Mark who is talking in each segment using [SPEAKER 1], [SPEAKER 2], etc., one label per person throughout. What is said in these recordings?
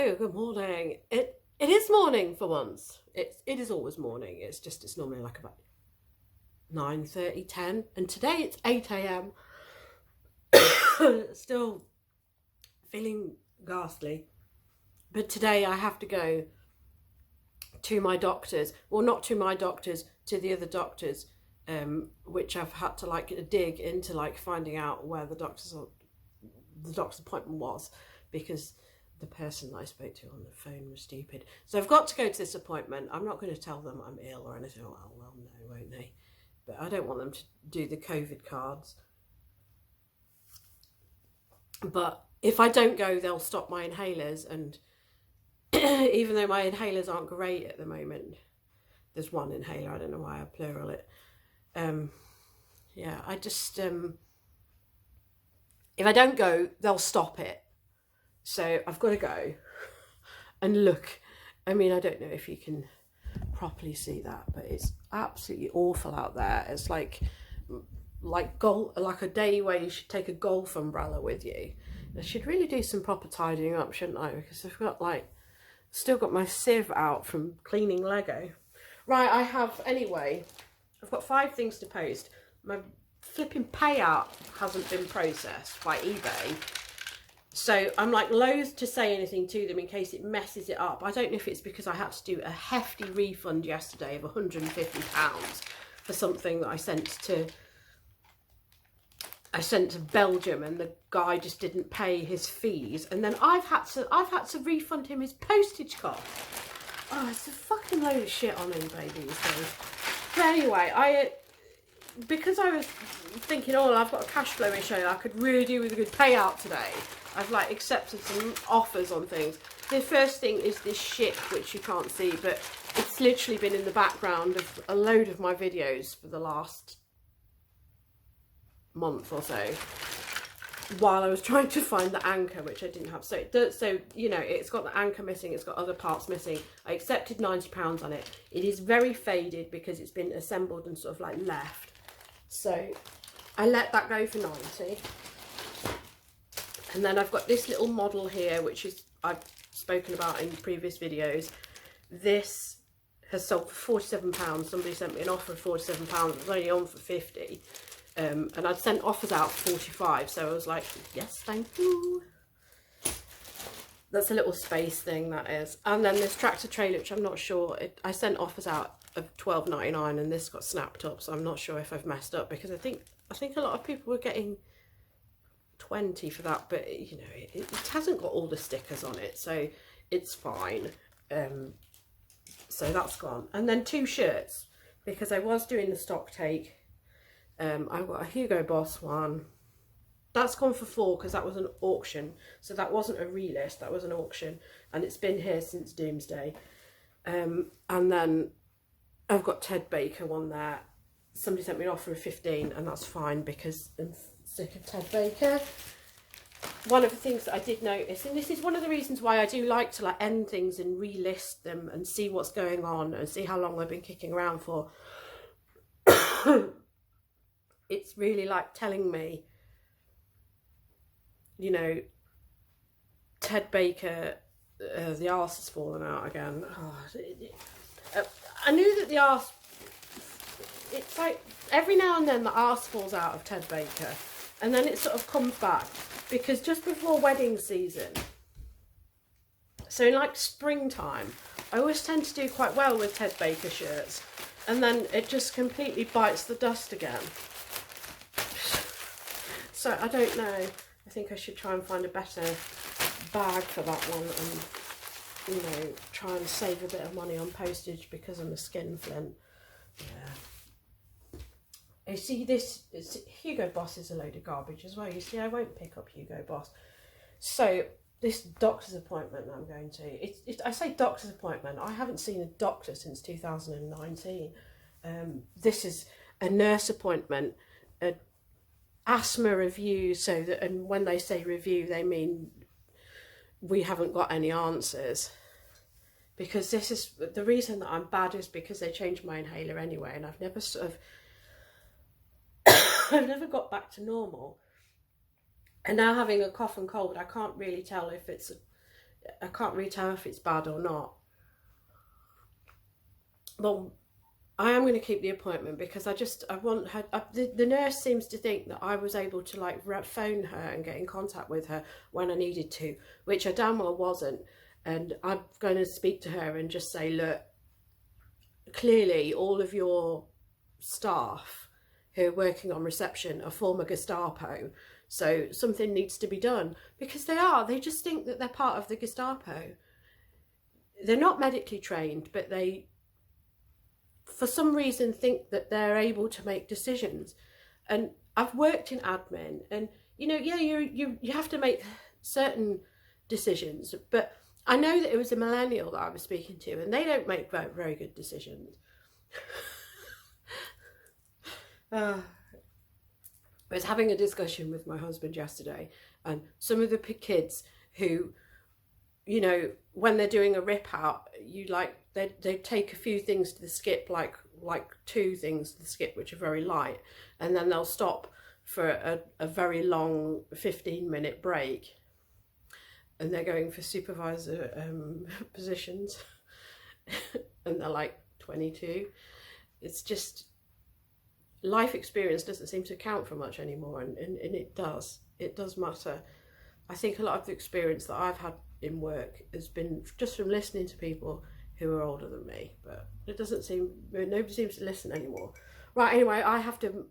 [SPEAKER 1] Hello, good morning. It is morning for once. It is always morning. It's normally like about 9:30, 10, and today it's 8 a.m. Still feeling ghastly, but today I have to go to my doctors. Well, not to my doctors, to the other doctors, which I've had to like dig into, like finding out where the doctor's appointment was, because the person that I spoke to on the phone was stupid. So I've got to go to this appointment. I'm not going to tell them I'm ill or anything. Well, no, won't they? But I don't want them to do the COVID cards. But if I don't go, they'll stop my inhalers. And even though my inhalers aren't great at the moment, there's one inhaler. I don't know why I plural it. Yeah, I just, if I don't go, they'll stop it. So I've got to go and look. I mean, I don't know if you can properly see that, but it's absolutely awful out there. It's like a day where you should take a golf umbrella with you. I should really do some proper tidying up, shouldn't I? Because I've got still got my sieve out from cleaning Lego. Right, I've got 5 things to post. My flipping payout hasn't been processed by eBay. So I'm loath to say anything to them in case it messes it up. I don't know if it's because I had to do a hefty refund yesterday of £150 for something that I sent to Belgium, and the guy just didn't pay his fees, and then I've had to refund him his postage cost. Oh, it's a fucking load of shit on eBay these days. But anyway, because I was thinking, oh, I've got a cash flow issue, I could really do with a good payout today. I've accepted some offers on things. The first thing is this shit, which you can't see, but it's literally been in the background of a load of my videos for the last month or so, while I was trying to find the anchor, which I didn't have. So you know, it's got the anchor missing, it's got other parts missing. I accepted £90 on it. It is very faded because it's been assembled and sort of left. So I let that go for 90. And then I've got this little model here, which I've spoken about in previous videos. This has sold for £47. Somebody sent me an offer of £47. It was only on for 50. And I'd sent offers out for 45, so I was like, yes, thank you. That's a little space thing, that is. And then this tractor trailer, which I'm not sure, I sent offers out of £12.99, and this got snapped up, so I'm not sure if I've messed up, because I think a lot of people were getting 20 for that, but you know, it hasn't got all the stickers on it, so it's fine. So that's gone. And then 2 shirts, because I was doing the stock take. I've got a Hugo Boss one. That's gone for 4 because that was an auction. So that wasn't a relist, that was an auction. And it's been here since Doomsday. And then I've got Ted Baker one there. Somebody sent me an offer of 15, and that's fine because I'm sick of Ted Baker. One of the things that I did notice, and this is one of the reasons why I do like to end things and relist them and see what's going on and see how long they've been kicking around for. It's really telling me, you know, Ted Baker, the arse has fallen out again. Oh, I knew that the arse, it's every now and then the arse falls out of Ted Baker, and then it sort of comes back, because just before wedding season, so in springtime, I always tend to do quite well with Ted Baker shirts, and then it just completely bites the dust again. So I don't know. I think I should try and find a better bag for that one, and you know, try and save a bit of money on postage because I'm a skinflint. Yeah. You see, Hugo Boss is a load of garbage as well. You see, I won't pick up Hugo Boss. So this doctor's appointment I'm going to, I say doctor's appointment, I haven't seen a doctor since 2019. This is a nurse appointment, asthma review, so that, and when they say review, they mean we haven't got any answers, because this is the reason that I'm bad, is because they changed my inhaler anyway, and I've never I've never got back to normal. And now having a cough and cold, I can't really tell if it's I can't really tell if it's bad or not. But I am going to keep the appointment because I want her. The nurse seems to think that I was able to like phone her and get in contact with her when I needed to, which I damn well wasn't. And I'm going to speak to her and just say, look, clearly all of your staff who are working on reception are former Gestapo, so something needs to be done, because they just think that they're part of the Gestapo. They're not medically trained, but they for some reason think that they're able to make decisions. And I've worked in admin, and you know, yeah, you have to make certain decisions, but I know that it was a millennial that I was speaking to, and they don't make very good decisions. I was having a discussion with my husband yesterday, and some of the kids who, you know, when they're doing a rip out, you like they take a few things to the skip, like 2 things to the skip which are very light, and then they'll stop for a very long 15-minute break, and they're going for supervisor positions, and they're like 22. It's just, life experience doesn't seem to count for much anymore, and it does matter. I think a lot of the experience that I've had in work has been just from listening to people who are older than me, but it doesn't seem, nobody seems to listen anymore. Right, anyway, I have to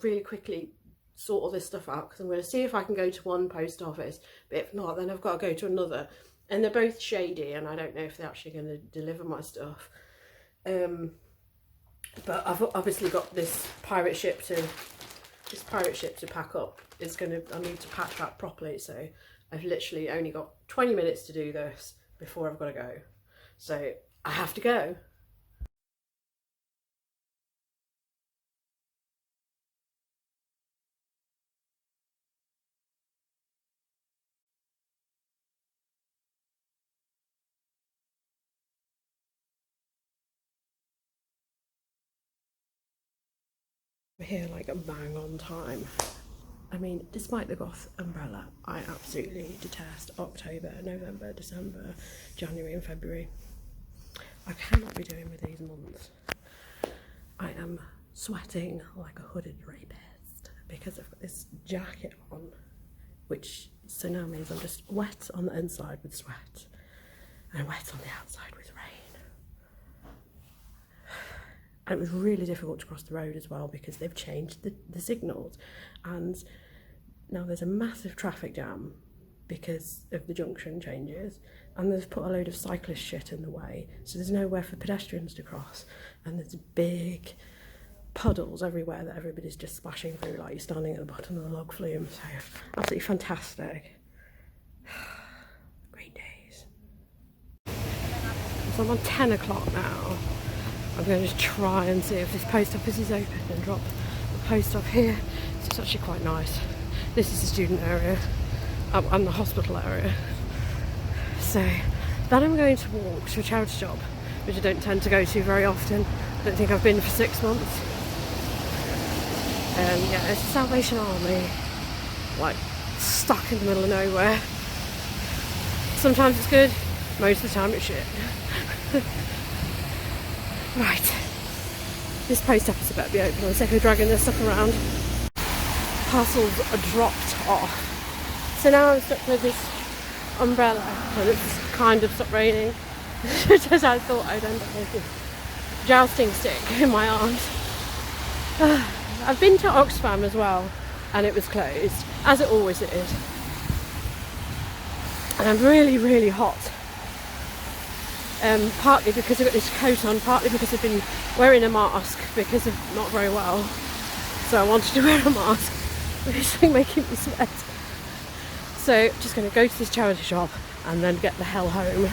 [SPEAKER 1] really quickly sort all this stuff out because I'm going to see if I can go to one post office, but if not, then I've got to go to another, and they're both shady, and I don't know if they're actually going to deliver my stuff. But I've obviously got this pirate ship to pack up. I need to pack that properly, so I've literally only got 20 minutes to do this before I've got to go. So I have to go. We're here like a bang on time. I mean, despite the goth umbrella, I absolutely detest October, November, December, January and February. I cannot be doing with these months. I am sweating like a hooded rapist because I've got this jacket on, which so now means I'm just wet on the inside with sweat and wet on the outside with rain. And it was really difficult to cross the road as well because they've changed the signals, and now there's a massive traffic jam because of the junction changes, and they've put a load of cyclist shit in the way, so there's nowhere for pedestrians to cross, and there's big puddles everywhere that everybody's just splashing through like you're standing at the bottom of the log flume. So absolutely fantastic. Great days. So I'm on 10 o'clock now. I'm going to try and see if this post office is open and drop the post off here. So it's actually quite nice. This is the student area and the hospital area. So then I'm going to walk to a charity shop, which I don't tend to go to very often. I don't think I've been for 6 months. Yeah, it's the Salvation Army, like stuck in the middle of nowhere. Sometimes it's good, most of the time it's shit. Right, this post office better be open. I'm sick of dragging this stuff around. Parcels are dropped off. So now I'm stuck with this umbrella, and it's kind of stopped raining. Just as I thought I'd end up with this jousting stick in my arms. I've been to Oxfam as well, and it was closed, as it always is. And I'm really, really hot. Partly because I've got this coat on, partly because I've been wearing a mask because I'm not very well. So I wanted to wear a mask, but it's making me sweat. So just going to go to this charity shop and then get the hell home.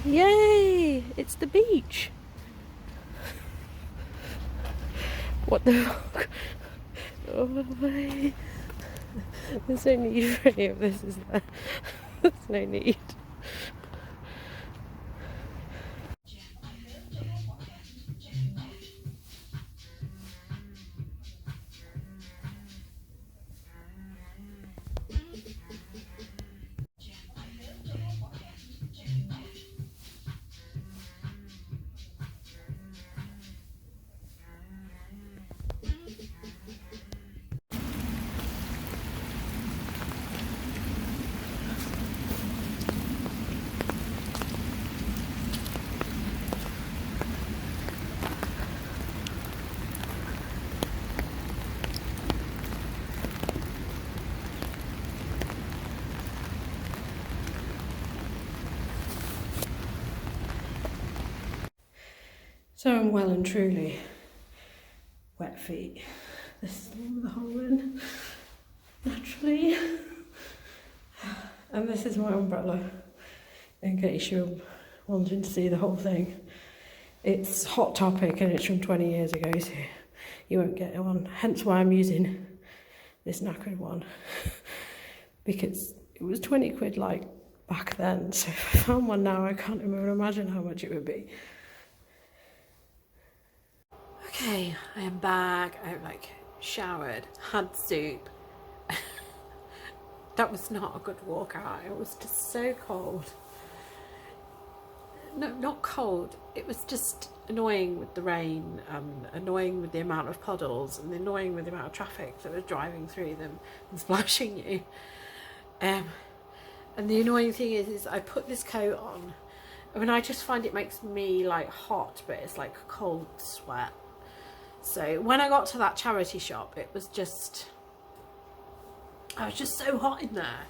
[SPEAKER 1] Yay! It's the beach. What the fuck? Oh, there's no need for any of this, is there? There's no need. So I'm well and truly wet feet. This is the one with the hole in, naturally. And this is my umbrella, in case you're wanting to see the whole thing. It's Hot Topic and it's from 20 years ago, so you won't get one. Hence why I'm using this knackered one. Because it was 20 quid like back then, so if I found one now I can't even imagine how much it would be. Okay, I am back. I've like showered, had soup. That was not a good walk out. It was just so cold. No, not cold. It was just annoying with the rain, annoying with the amount of puddles, and annoying with the amount of traffic that was driving through them and splashing you. And the annoying thing is I put this coat on. I mean, I just find it makes me like hot, but it's like cold sweat. So when I got to that charity shop, it was just, I was just so hot in there,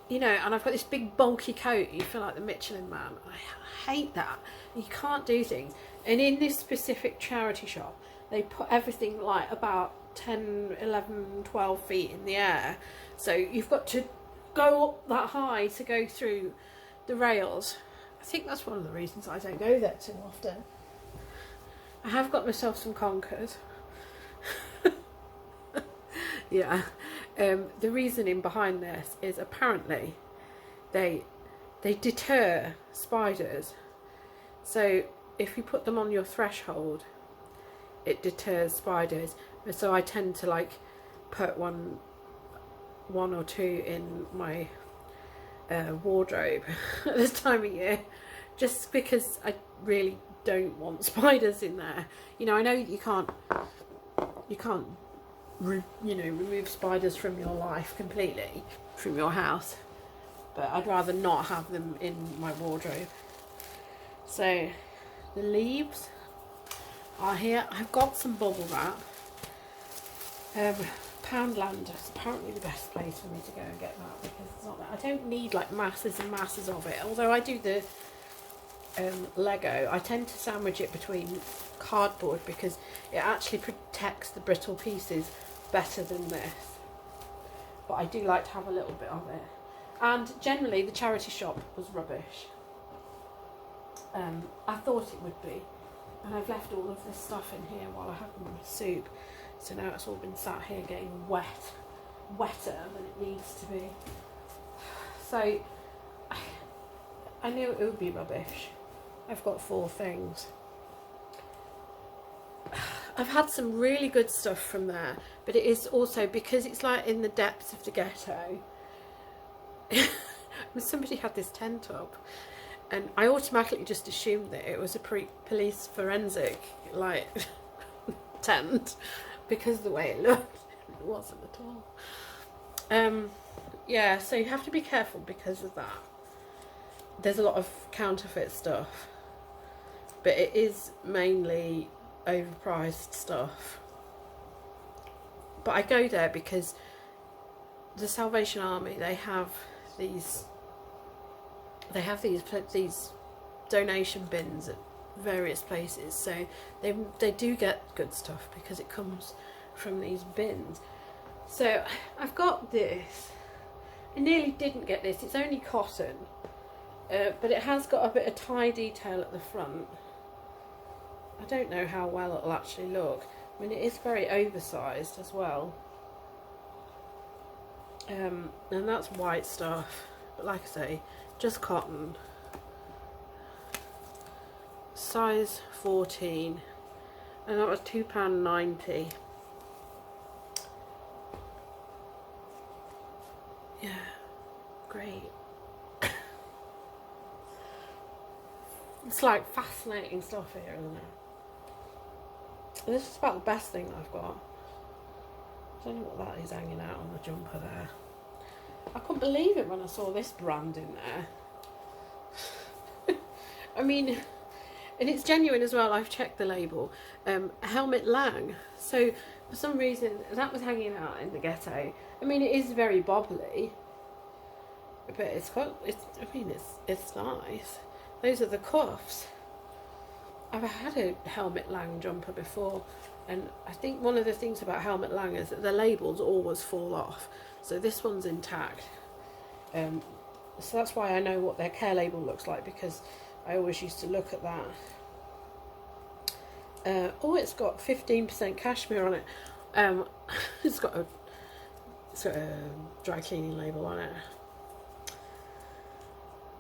[SPEAKER 1] you know, and I've got this big bulky coat. You feel like the Michelin Man. I hate that. You can't do things. And in this specific charity shop, they put everything like about 10, 11, 12 feet in the air. So you've got to go up that high to go through the rails. I think that's one of the reasons I don't go there too often. I have got myself some conkers. Yeah. The reasoning behind this is apparently they deter spiders. So if you put them on your threshold, it deters spiders. And so I tend to like put one or two in my wardrobe at this time of year, just because I really don't want spiders in there. You know, I know you can't remove spiders from your life completely, from your house, but I'd rather not have them in my wardrobe. So the leaves are here. I've got some bubble wrap. Poundland is apparently the best place for me to go and get that, because it's not that I don't need like masses and masses of it. Although I do the Lego, I tend to sandwich it between cardboard because it actually protects the brittle pieces better than this. But I do like to have a little bit of it. And generally the charity shop was rubbish. I thought it would be, and I've left all of this stuff in here while I have my soup, so now it's all been sat here getting wetter than it needs to be. So I knew it would be rubbish. I've got 4 things. I've had some really good stuff from there, but it is also because it's like in the depths of the ghetto. Somebody had this tent up, and I automatically just assumed that it was a police forensic like tent because of the way it looked. It wasn't at all. Yeah, so you have to be careful because of that. There's a lot of counterfeit stuff, but it is mainly overpriced stuff. But I go there because the Salvation Army, they have these donation bins at various places, so they do get good stuff because it comes from these bins. So I've got this. I nearly didn't get this. It's only cotton, but it has got a bit of tie detail at the front. I don't know how well it'll actually look. I mean, it is very oversized as well. And that's white stuff. but like I say, just cotton, size 14, and that was £2.90. Yeah, great. It's like fascinating stuff here, isn't it? And this is about the best thing that I've got. I don't know what that is hanging out on the jumper there. I couldn't believe it when I saw this brand in there. I mean, and it's genuine as well. I've checked the label. Helmet Lang. So for some reason that was hanging out in the ghetto. I mean, it is very bobbly, but it's got. It's nice. Those are the cuffs. I've had a Helmet Lang jumper before, and I think one of the things about Helmet Lang is that the labels always fall off. So this one's intact. So that's why I know what their care label looks like, because I always used to look at that. Oh, it's got 15% cashmere on it. It's got a dry cleaning label on it.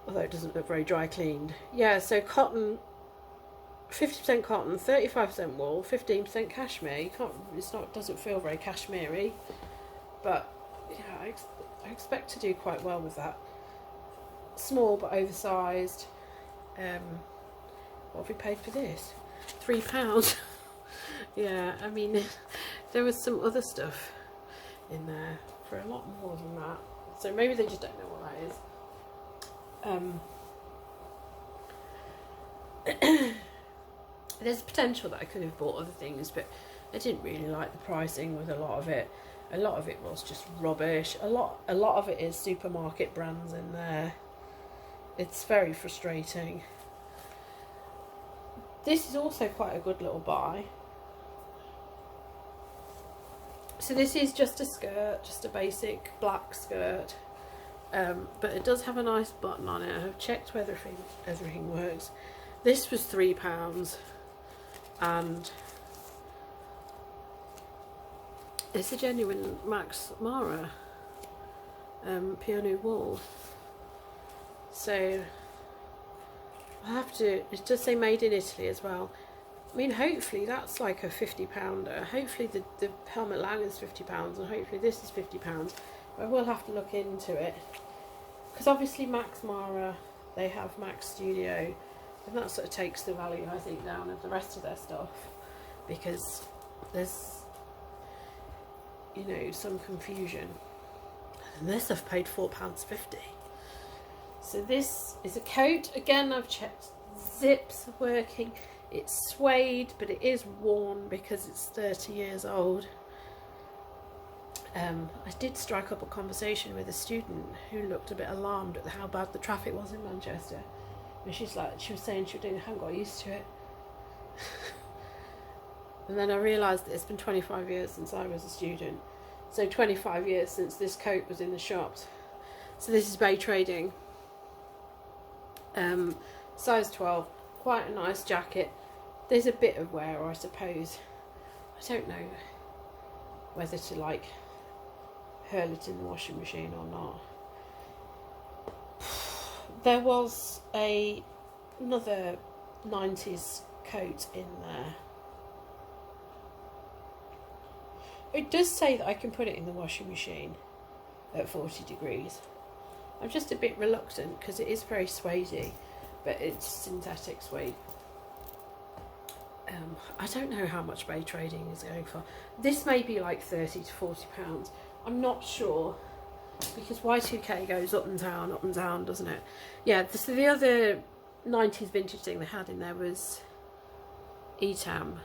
[SPEAKER 1] Although it doesn't look very dry cleaned. Yeah, so cotton, 50% cotton, 35% wool, 15% cashmere. Doesn't feel very cashmere-y, but yeah, I expect to do quite well with that. Small but oversized. What have we paid for this? £3. Yeah, I mean, there was some other stuff in there for a lot more than that. So maybe they just don't know what that is. There's potential that I could have bought other things, but I didn't really like the pricing with a lot of it. A lot of it was just rubbish. A lot of it is supermarket brands in there. It's very frustrating. This is also quite a good little buy. So this is just a skirt, just a basic black skirt. But it does have a nice button on it. I've checked whether everything works. This was £3, and it's a genuine Max Mara peony wool. So I have to. It does say made in Italy as well. I mean, hopefully that's like a £50. Hopefully the Helmet Lang is £50, and hopefully this is £50. I will have to look into it, because obviously Max Mara, they have Max Studio, and that sort of takes the value, I think, down of the rest of their stuff, because there's, you know, some confusion. And this I've paid £4.50. So this is a coat. Again, I've checked zips are working. It's suede, but it is worn because it's 30 years old. I did strike up a conversation with a student who looked a bit alarmed at how bad the traffic was in Manchester, and she was saying she hadn't got used to it. And then I realised that it's been 25 years since I was a student, so 25 years since this coat was in the shops. So this is Bay Trading, size 12, quite a nice jacket. There's a bit of wear, I suppose. I don't know whether to like hurl it in the washing machine or not. There was another 90s coat in there. It does say that I can put it in the washing machine at 40 degrees. I'm just a bit reluctant because it is very suede, but it's synthetic suede. I don't know how much Bay Trading is going for. This may be like £30 to £40. I'm not sure, because Y2K goes up and down, doesn't it? Yeah, so the other 90s vintage thing they had in there was Etam.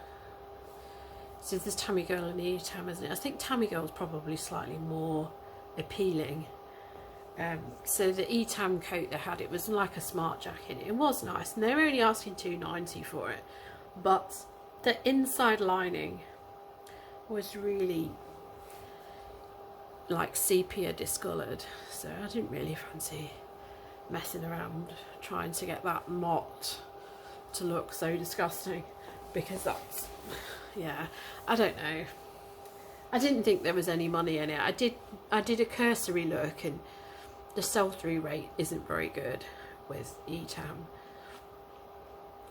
[SPEAKER 1] So there's Tammy Girl and Etam, isn't it? I think Tammy Girl is probably slightly more appealing. So the Etam coat they had, it was like a smart jacket. It was nice, and they were only asking £2.90 for it. But the inside lining was really like sepia discoloured, so I didn't really fancy messing around trying to get that mott to look so disgusting, because that's, yeah, I don't know. I didn't think there was any money in it. I did a cursory look, and the sell-through rate isn't very good with Etam,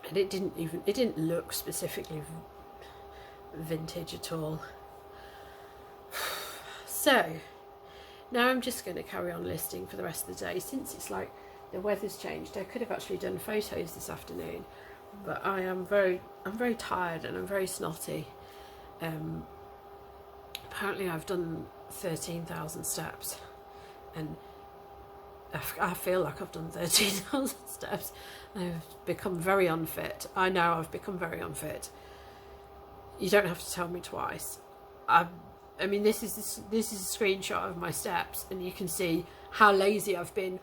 [SPEAKER 1] and it didn't look specifically vintage at all. So now I'm just going to carry on listing for the rest of the day, since it's like the weather's changed. I could have actually done photos this afternoon, but I'm very tired and I'm very snotty. Apparently I've done 13,000 steps, and I feel like I've done 13,000 steps. I've become very unfit. I know I've become very unfit. You don't have to tell me twice. I mean, this is a screenshot of my steps, and you can see how lazy I've been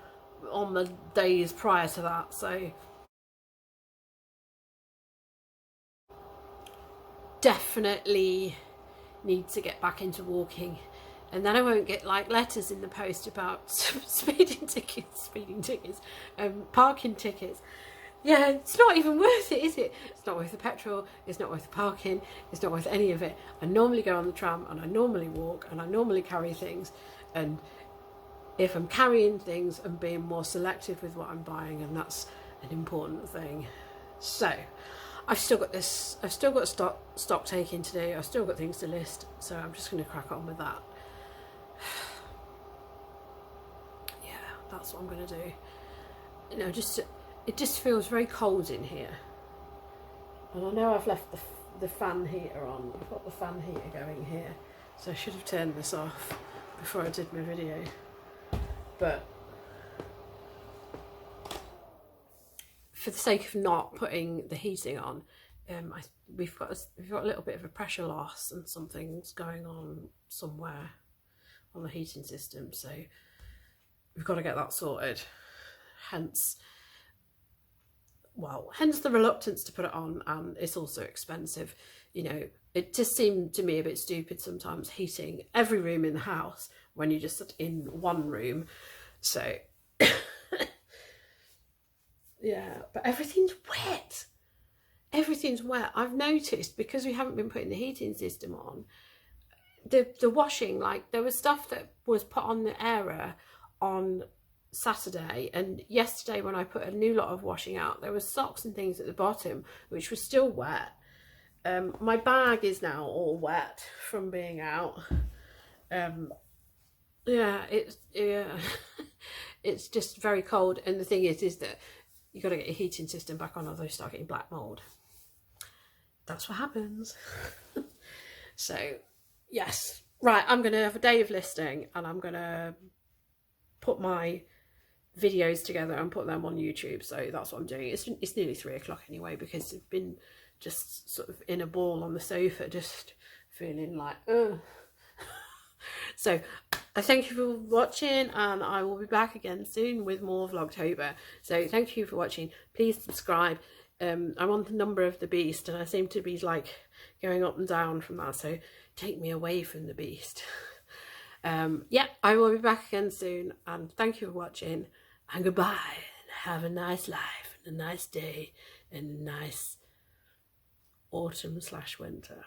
[SPEAKER 1] on the days prior to that. So definitely need to get back into walking, and then I won't get like letters in the post about speeding tickets, parking tickets. Yeah, it's not even worth it, is it? It's not worth the petrol, it's not worth the parking, it's not worth any of it. I normally go on the tram, and I normally walk, and I normally carry things, and if I'm carrying things, I'm being more selective with what I'm buying, and that's an important thing. So I've still got stock taking to do. I've still got things to list, so I'm just going to crack on with that. Yeah, that's what I'm going to do. You know, it just feels very cold in here, and I know I've left the fan heater on. I've got the fan heater going here, so I should have turned this off before I did my video. But for the sake of not putting the heating on, we've got a little bit of a pressure loss, and something's going on somewhere on the heating system, so we've got to get that sorted. Hence the reluctance to put it on, and it's also expensive. You know, it just seemed to me a bit stupid sometimes heating every room in the house when you're just in one room. So yeah, but everything's wet. Everything's wet. I've noticed, because we haven't been putting the heating system on, the washing, like there was stuff that was put on the airer on Saturday, and yesterday when I put a new lot of washing out, there was socks and things at the bottom which was still wet. My bag is now all wet from being out. Yeah, it's just very cold, and the thing is that you got to get your heating system back on, otherwise you start getting black mold. That's what happens. So yes, right, I'm gonna have a day of listing, and I'm gonna put my videos together and put them on YouTube. So that's what I'm doing. It's nearly 3 o'clock anyway, because I've been just sort of in a ball on the sofa, just feeling like ugh. So I thank you for watching, and I will be back again soon with more Vlogtober. So thank you for watching. Please subscribe. I'm on the number of the beast, and I seem to be like going up and down from that, so take me away from the beast. Yeah, I will be back again soon, and thank you for watching, and goodbye, and have a nice life, and a nice day, and a nice autumn/winter.